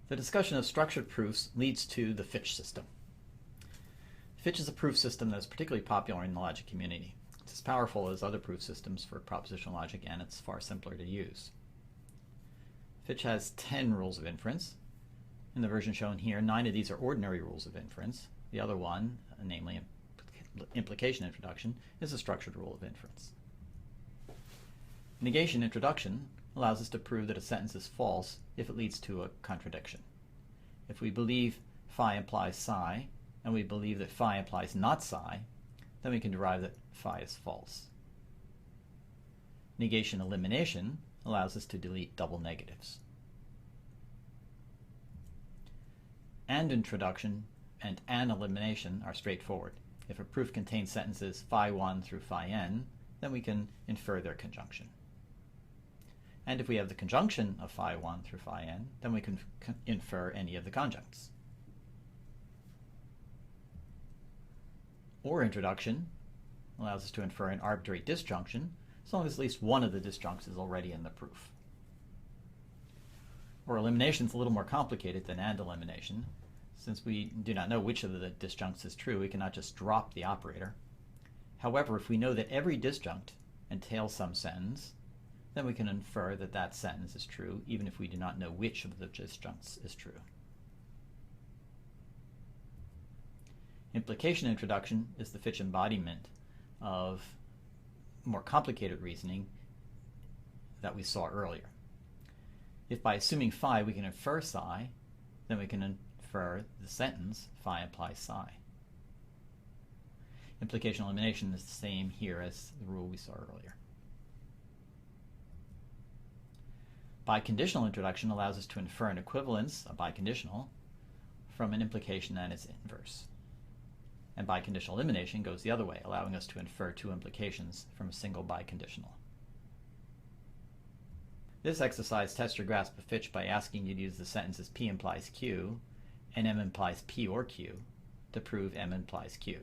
The discussion of structured proofs leads to the Fitch system. Fitch is a proof system that is particularly popular in the logic community. It's as powerful as other proof systems for propositional logic, and it's far simpler to use. Fitch has 10 rules of inference. In the version shown here, 9 of these are ordinary rules of inference. The other one, namely implication introduction, is a structured rule of inference. Negation introduction allows us to prove that a sentence is false if it leads to a contradiction. If we believe phi implies psi, and we believe that phi implies not psi, then we can derive that phi is false. Negation elimination allows us to delete double negatives. And introduction and an elimination are straightforward. If a proof contains sentences phi 1 through phi n, then we can infer their conjunction. And if we have the conjunction of phi 1 through phi n, then we can infer any of the conjuncts. Or introduction allows us to infer an arbitrary disjunction, as long as at least one of the disjuncts is already in the proof. Or elimination is a little more complicated than and elimination. Since we do not know which of the disjuncts is true, we cannot just drop the operator. However, if we know that every disjunct entails some sentence, then we can infer that that sentence is true, even if we do not know which of the disjuncts is true. Implication introduction is the Fitch embodiment of more complicated reasoning that we saw earlier. If by assuming phi we can infer psi, then we can infer the sentence phi implies psi. Implication elimination is the same here as the rule we saw earlier. Biconditional introduction allows us to infer an equivalence, a biconditional, from an implication and its inverse. And biconditional elimination goes the other way, allowing us to infer two implications from a single biconditional. This exercise tests your grasp of Fitch by asking you to use the sentences P implies Q and M implies P or Q to prove M implies Q.